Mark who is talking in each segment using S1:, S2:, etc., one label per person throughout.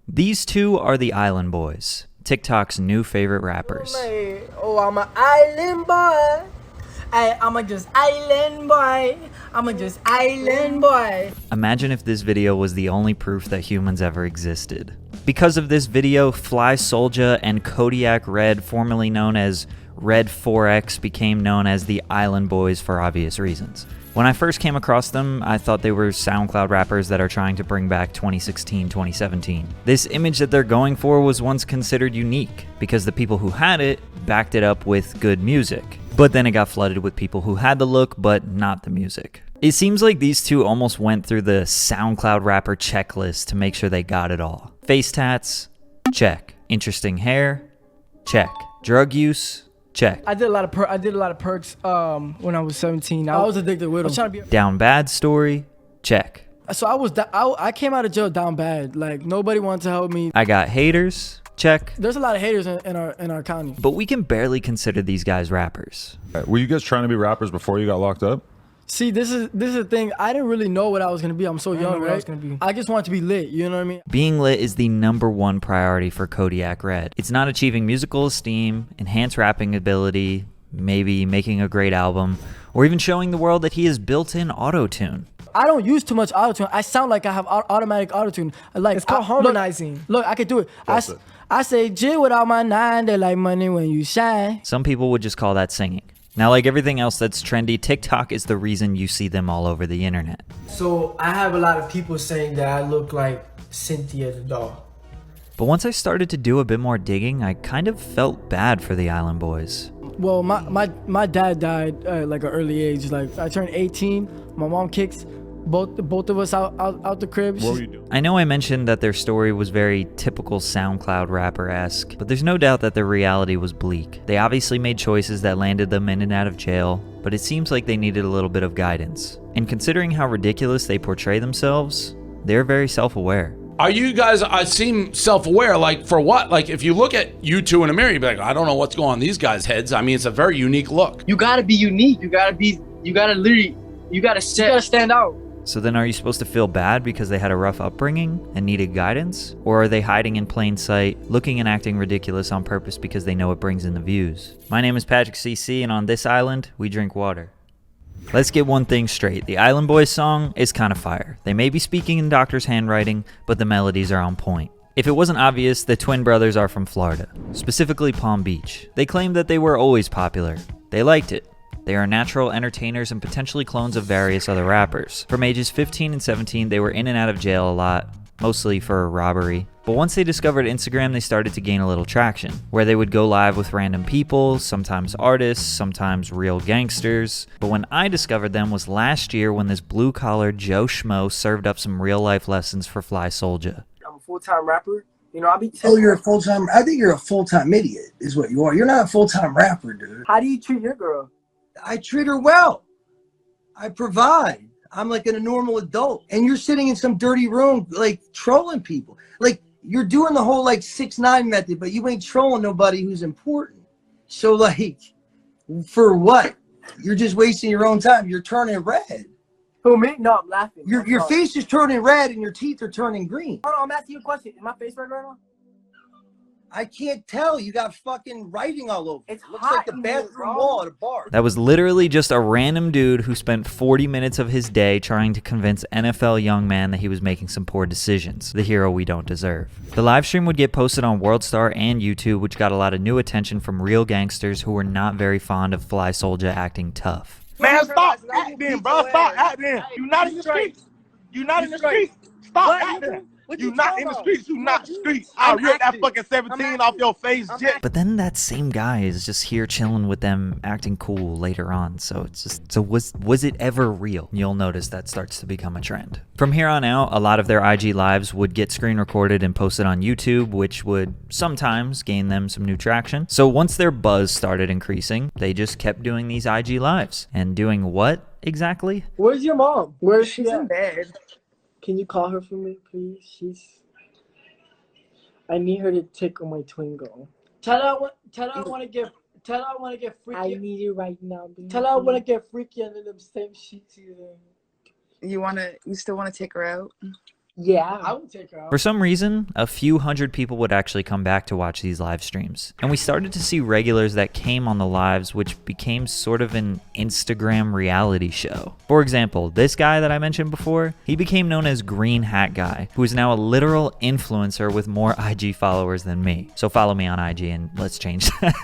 S1: These two are the Island Boys, TikTok's new favorite rappers.
S2: Oh, I'm an island boy. I'm just island boy. I'm just island boy.
S1: Imagine if this video was the only proof that humans ever existed. Because of this video, Fly Soulja and Kodiak Red, formerly known as Red 4X, became known as the Island Boys for obvious reasons. When I first came across them, I thought they were SoundCloud rappers that are trying to bring back 2016, 2017. This image that they're going for was once considered unique because the people who had it backed it up with good music. But then it got flooded with people who had the look but not the music. It seems like these two almost went through the SoundCloud rapper checklist to make sure they got it all. Face tats? Check. Interesting hair? Check. Drug use? Check.
S2: I did a lot of perks when I was 17. I was addicted with them.
S1: Down bad story? Check.
S2: So I came out of jail down bad. Like nobody wanted to help me.
S1: I got haters? Check.
S2: There's a lot of haters in our county.
S1: But we can barely consider these guys rappers.
S3: Were you guys trying to be rappers before you got locked up?
S2: See, this is the thing. I didn't really know what I was gonna be. I'm so young, right? I just wanted to be lit. You know what I mean?
S1: Being lit is the #1 priority for Kodiak Red. It's not achieving musical esteem, enhanced rapping ability, maybe making a great album, or even showing the world that he has built-in auto-tune.
S2: I don't use too much auto-tune. I sound like I have automatic auto-tune. Like, it's called harmonizing. Look, I could do it. I say, J without my 9, they like money when you shine.
S1: Some people would just call that singing. Now, like everything else that's trendy, TikTok is the reason you see them all over the internet.
S4: So I have a lot of people saying that I look like Cynthia the doll.
S1: But once I started to do a bit more digging, I kind of felt bad for the Island Boys.
S2: Well, my dad died like an early age. Like I turned 18, my mom kicks both of us out the crib.
S3: What were you doing?
S1: I know I mentioned that their story was very typical SoundCloud rapper-esque, but there's no doubt that their reality was bleak. They obviously made choices that landed them in and out of jail, but it seems like they needed a little bit of guidance. And considering how ridiculous they portray themselves, they're very self-aware.
S5: Are you guys, I seem self-aware, like for what? Like if you look at you two in a mirror, you'd be like, I don't know what's going on in these guys' heads. I mean, it's a very unique look.
S6: You gotta be unique. You gotta stand out.
S1: So then are you supposed to feel bad because they had a rough upbringing and needed guidance? Or are they hiding in plain sight, looking and acting ridiculous on purpose because they know it brings in the views? My name is Patrick CC, and on this island, we drink water. Let's get one thing straight. The Island Boys song is kind of fire. They may be speaking in Doctor's handwriting, but the melodies are on point. If it wasn't obvious, the twin brothers are from Florida, specifically Palm Beach. They claim that they were always popular. They liked it. They are natural entertainers and potentially clones of various other rappers. From ages 15 and 17, they were in and out of jail a lot, mostly for a robbery. But once they discovered Instagram, they started to gain a little traction, where they would go live with random people, sometimes artists, sometimes real gangsters. But when I discovered them was last year when this blue-collar Joe Schmo served up some real-life lessons for Fly Soulja.
S4: I'm a full-time rapper. You know,
S7: you're a full-time, I think you're a full-time idiot is what you are. You're not a full-time rapper, dude.
S4: How do you treat your girl?
S7: I treat her well. I provide. I'm like a normal adult. And you're sitting in some dirty room, like trolling people. Like you're doing the whole like 6ix9ine method, but you ain't trolling nobody who's important. So like, for what? You're just wasting your own time. You're turning red.
S4: Who, me? No, I'm laughing.
S7: Your face is turning red and your teeth are turning green.
S4: Hold on, I'm asking you a question. Is my face red right now?
S7: I can't tell. You got fucking writing all over. It looks
S4: hot
S7: like the bathroom wall at a bar.
S1: That was literally just a random dude who spent 40 minutes of his day trying to convince NFL young man that he was making some poor decisions, the hero we don't deserve. The live stream would get posted on WorldStar and YouTube, which got a lot of new attention from real gangsters who were not very fond of Fly Soulja acting tough.
S8: Man, stop acting, bro. Stop acting. You not in the streets. You not in the streets. Stop acting. You not in the streets, you not streets. I'll rip that fucking 17 off your face, Jet.
S1: But then that same guy is just here chilling with them, acting cool later on. So it's just, so was it ever real? You'll notice that starts to become a trend. From here on out, a lot of their IG lives would get screen recorded and posted on YouTube, which would sometimes gain them some new traction. So once their buzz started increasing, they just kept doing these IG lives. And doing what exactly?
S4: Where's your mom? Where's she
S9: in bed?
S4: Can you call her for me, please? I need her to tickle my twingo. Tell her I want to get freaky. I need it right now. Baby. Tell her I want to get freaky under them same sheets.
S9: You still want to take her out?
S4: Yeah, I would take her out.
S1: For some reason, a few hundred people would actually come back to watch these live streams. And we started to see regulars that came on the lives, which became sort of an Instagram reality show. For example, this guy that I mentioned before, he became known as Green Hat Guy, who is now a literal influencer with more IG followers than me. So follow me on IG and let's change that.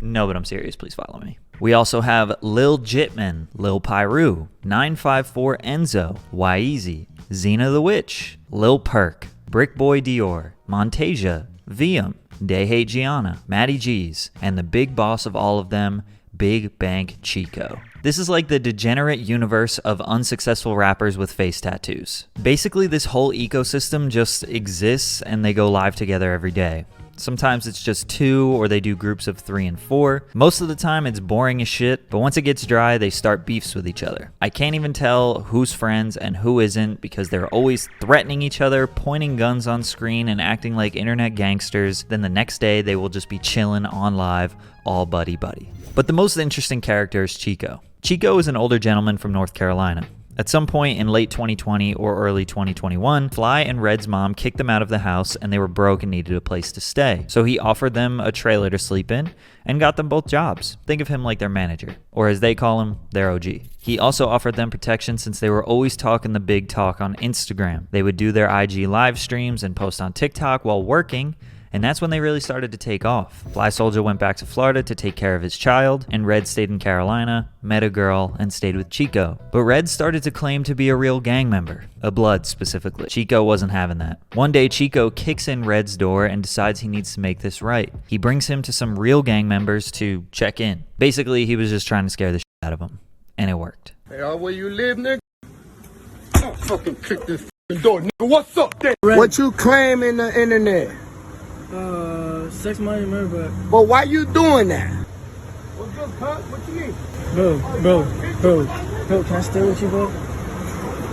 S1: No, but I'm serious. Please follow me. We also have Lil Jitman, Lil Pyru, 954 Enzo, Wyeezy, Xena the Witch, Lil Perk, Brickboy Dior, Montasia, Viam, Dayhate Gianna, Matty G's, and the big boss of all of them, Big Bank Chico. This is like the degenerate universe of unsuccessful rappers with face tattoos. Basically, this whole ecosystem just exists and they go live together every day. Sometimes it's just 2 or they do groups of 3 and 4. Most of the time it's boring as shit, but once it gets dry, they start beefs with each other. I can't even tell who's friends and who isn't because they're always threatening each other, pointing guns on screen and acting like internet gangsters. Then the next day they will just be chilling on live, all buddy-buddy. But the most interesting character is Chico. Chico is an older gentleman from North Carolina. At some point in late 2020 or early 2021, Fly and Red's mom kicked them out of the house and they were broke and needed a place to stay. So he offered them a trailer to sleep in and got them both jobs. Think of him like their manager, or as they call him, their OG. He also offered them protection since they were always talking the big talk on Instagram. They would do their IG live streams and post on TikTok while working, and that's when they really started to take off. Fly Soldier went back to Florida to take care of his child, and Red stayed in Carolina, met a girl, and stayed with Chico. But Red started to claim to be a real gang member, a Blood specifically. Chico wasn't having that. One day, Chico kicks in Red's door and decides he needs to make this right. He brings him to some real gang members to check in. Basically, he was just trying to scare the shit out of them, and it worked.
S8: Hey, where you live, nigga? I'll fucking kick this door, nigga. What's up, there?
S7: What you claim in the internet?
S2: Sex, money, murder,
S7: But why you doing that?
S8: What's up, cuz? What you need?
S2: bro, can I stay with you, bro?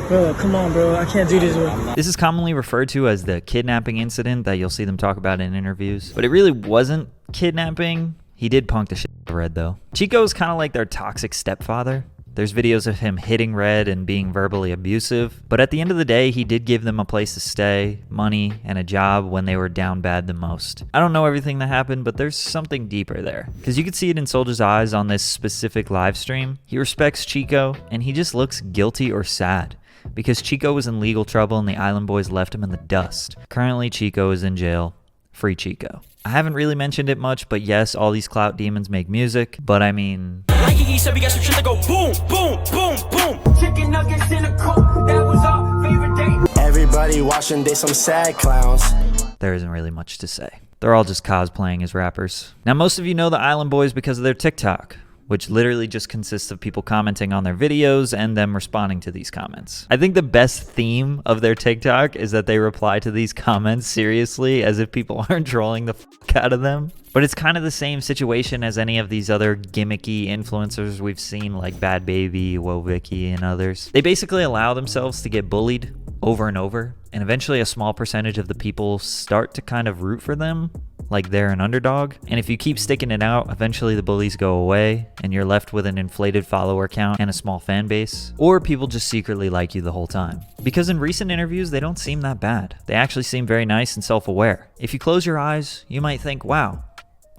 S2: Bro, come on, bro. I can't do this, bro.
S1: This is commonly referred to as the kidnapping incident that you'll see them talk about in interviews, but it really wasn't kidnapping. He did punk the shit out of Red, though. Chico's kind of like their toxic stepfather. There's videos of him hitting Red and being verbally abusive, but at the end of the day, he did give them a place to stay, money, and a job when they were down bad the most. I don't know everything that happened, but there's something deeper there, because you could see it in Soldier's eyes on this specific live stream. He respects Chico, and he just looks guilty or sad, because Chico was in legal trouble and the Island Boys left him in the dust. Currently, Chico is in jail. Free Chico. I haven't really mentioned it much, but yes, all these clout demons make music, but I mean...
S9: Like he said, we got some shit that go boom, boom, boom, boom. Chicken nuggets in a coke, that was our favorite day. Everybody watching, they some sad clowns.
S1: There isn't really much to say. They're all just cosplaying as rappers. Now, most of you know the Island Boys because of their TikTok, which literally just consists of people commenting on their videos and them responding to these comments. I think the best theme of their TikTok is that they reply to these comments seriously as if people aren't trolling the fuck out of them. But it's kind of the same situation as any of these other gimmicky influencers we've seen like Bad Baby, Woah Vicky, and others. They basically allow themselves to get bullied over and over, and eventually a small percentage of the people start to kind of root for them like they're an underdog. And if you keep sticking it out, eventually the bullies go away and you're left with an inflated follower count and a small fan base. Or people just secretly like you the whole time. Because in recent interviews, they don't seem that bad. They actually seem very nice and self-aware. If you close your eyes, you might think, wow,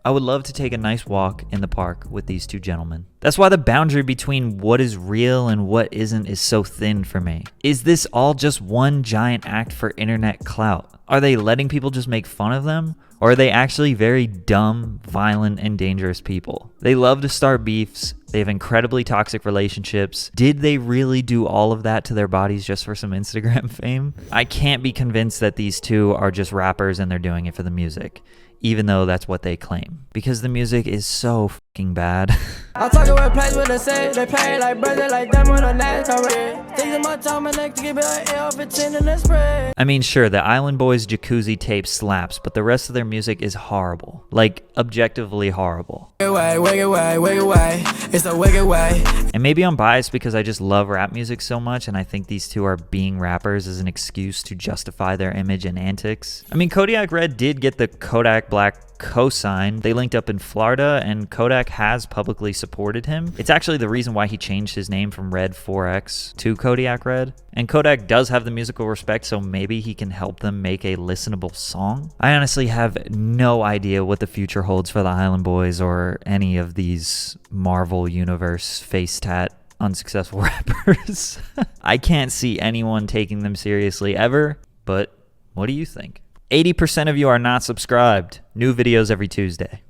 S1: I would love to take a nice walk in the park with these two gentlemen. That's why the boundary between what is real and what isn't is so thin for me. Is this all just one giant act for internet clout? Are they letting people just make fun of them? Or are they actually very dumb, violent, and dangerous people? They love to start beefs. They have incredibly toxic relationships. Did they really do all of that to their bodies just for some Instagram fame? I can't be convinced that these two are just rappers and they're doing it for the music, even though that's what they claim. Because the music is so fucking bad.
S2: I'm talking about place where they say they play like brother, like them on a night already. Things in my time and neck to give it like L15 and then spray.
S1: I mean, sure, the Island Boys Jacuzzi tape slaps, but the rest of their music is horrible. Like, objectively horrible.
S2: Wicked way, it's a wicked way.
S1: And maybe I'm biased because I just love rap music so much, and I think these two are being rappers as an excuse to justify their image and antics. I mean, Kodiak Red did get the Kodak Black cosign. They linked up in Florida, and Kodak Kodak has publicly supported him. It's actually the reason why he changed his name from Red 4X to Kodiak Red. And Kodak does have the musical respect, so maybe he can help them make a listenable song. I honestly have no idea what the future holds for the Island Boys or any of these Marvel Universe face tat unsuccessful rappers. I can't see anyone taking them seriously ever, but what do you think? 80% of you are not subscribed. New videos every Tuesday.